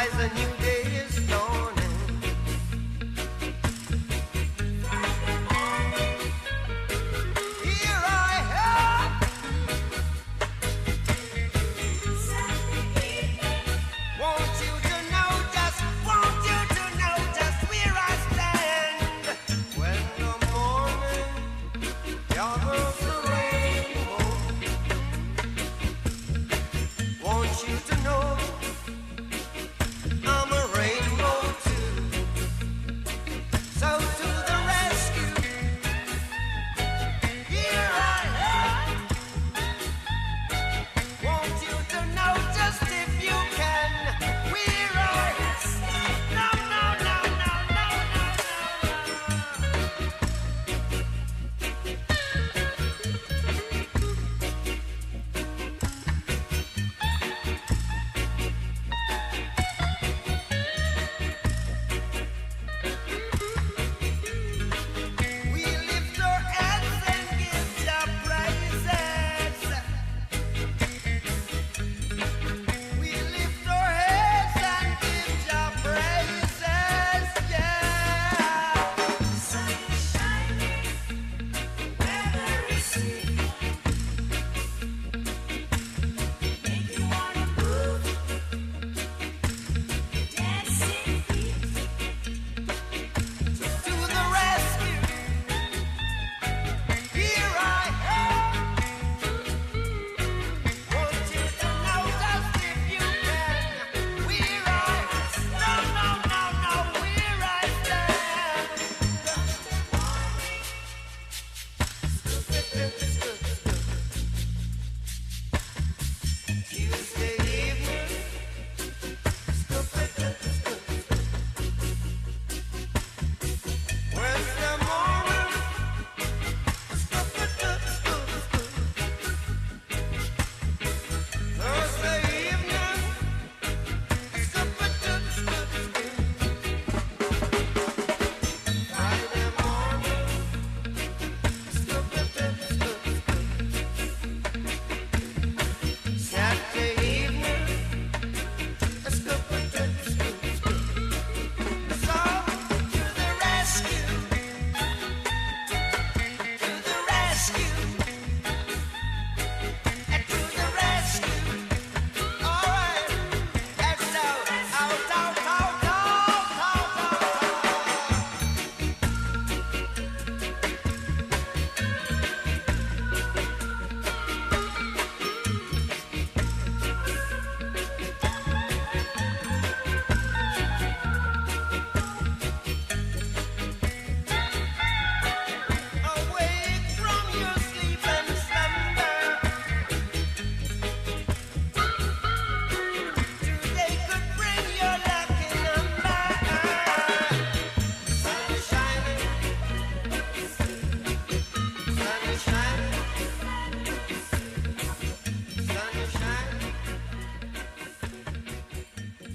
rise, a new day is dawning. Here I am. Want you to know just where I stand. When the morning gathers the rainbow, want you to know I'm a rainbow too. So to the rescue, here I am. Want you to know just if you can, where I stand. No, no, no, no, no, no, we lift our hands and give the praises. We lift our heads and give the praises, yeah. Sun is shining, weather is sweet. Make you wanna move, dancing feet. To the rescue, here I am. Want you to know just if you can, where I stand. No, no, no, no, where I stand. Tuesday evening, Wednesday morning, Thursday evening, Friday morning, Saturday evening, so to the rescue, to the rescue, and to the rescue. All right, that's out, out, out, out, out, out, awake from your sleep and slumber. Today could bring your lucky number. Sun is shining, sun is shining, sun is shining,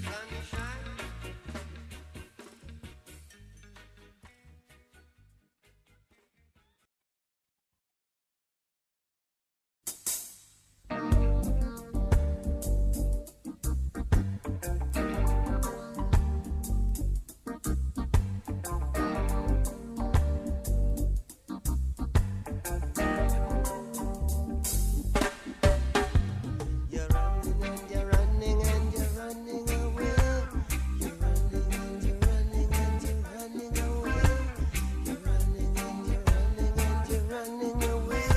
sun is shining. You're running and you're running and you're running away. You're running and you're running and you're running away. You're running and you're running and you're running away.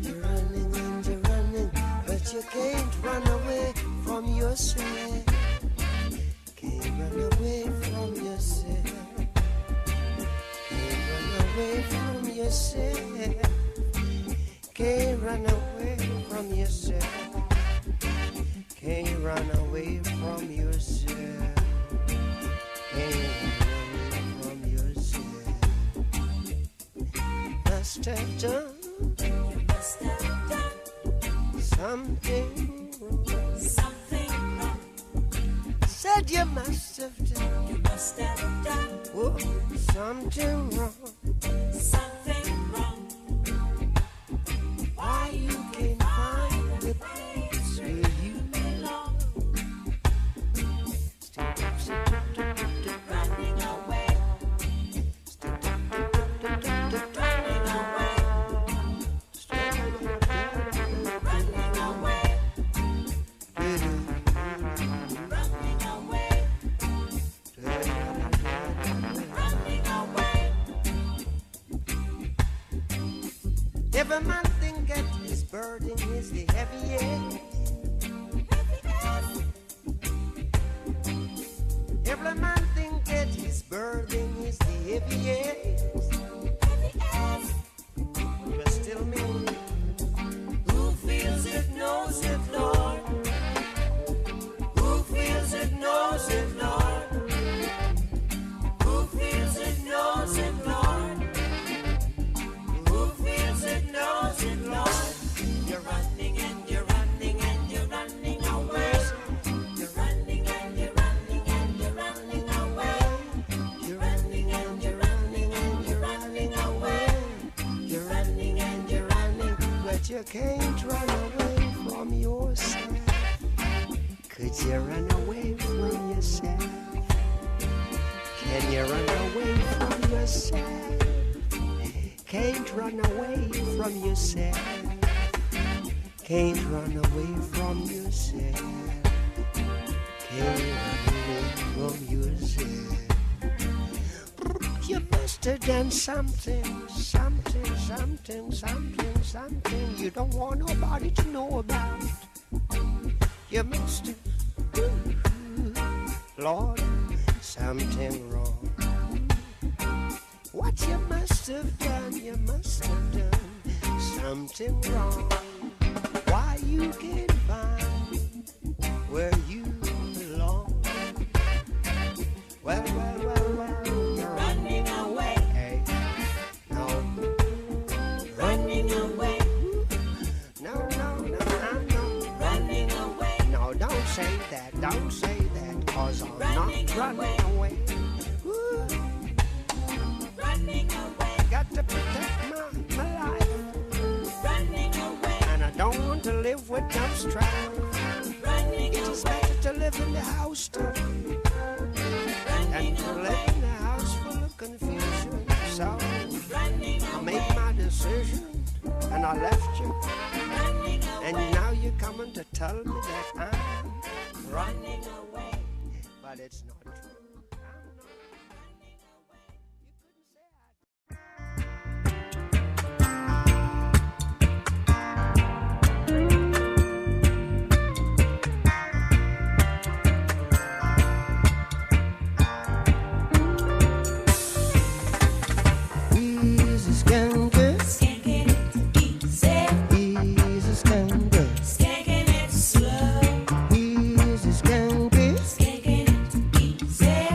You're running and you're running, but you can't run away from yourself. Can't run away from yourself. Can't run away from yourself. Can't run away from yourself. Can't run away from yourself. Can't run away from yourself. Must have done something wrong. Said you must have done whoa, something wrong. Why you can't find the place where you belong? Still Every man think that his burden is the heaviest. Every man think that his burden is the heaviest. But still me, who feels it knows it, Lord. Who feels it knows it, Lord. Who feels it knows it, Lord. Who feels it knows it, Lord. You're running and you're running and you're running away. You're running and you're running and you're running away. You're running and you're running and you're running away. You're running and you're running, but you can't run away from yourself. Could you run away from yourself? Can you run away from yourself? Can't run away from yourself. Can't run away from yourself. Can't run away from yourself. You must have done something, something, something, something, something you don't want nobody to know about. You must have, Lord, something wrong. What you must have done, you must have done something wrong. Why you can't find where you belong? Well, well, well, well, you're running away. Hey, no, running away. No, no, no, I'm not running away. No, don't say that, 'cause I'm not running away. Woo. Running away. Got to protect my life. Running away. And I don't want to live with dumb strife. Running away. It's better to live in the house too. And to live in a house full of confusion. So I made my decision and I left you. And now you're coming to tell me that I'm running away. But it's not true. Skanking it slow. Easy skanking. Skanking it easy.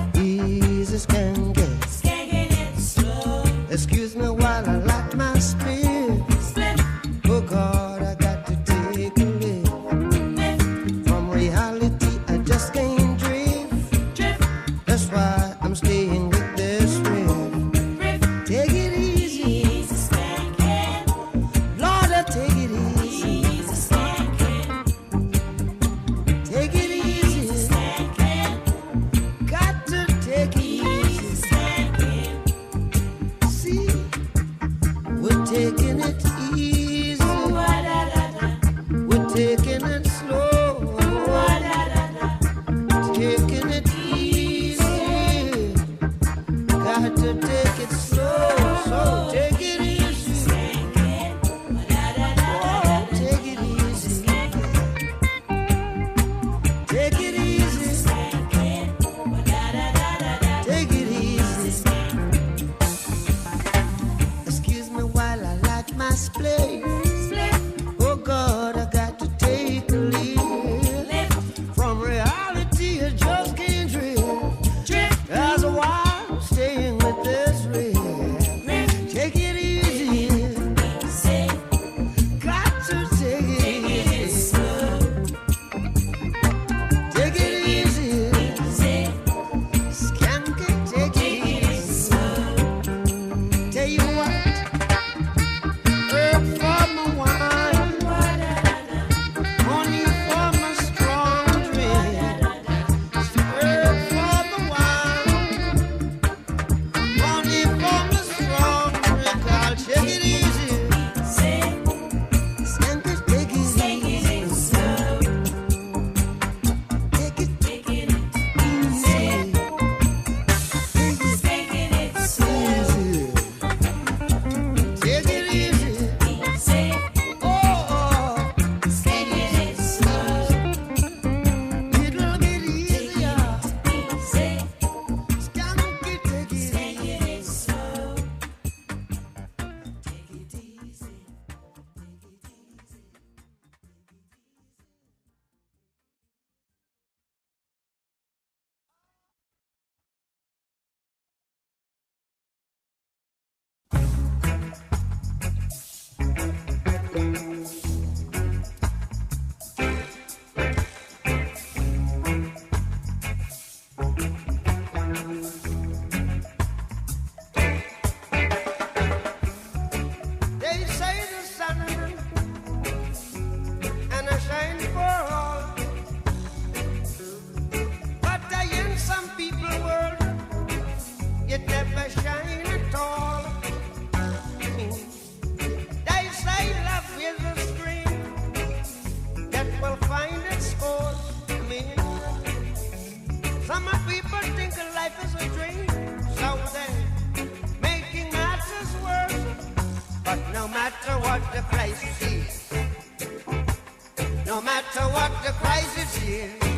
Some people think life is a dream, so they're making matters worse. But no matter what the price is, no matter what the price is here,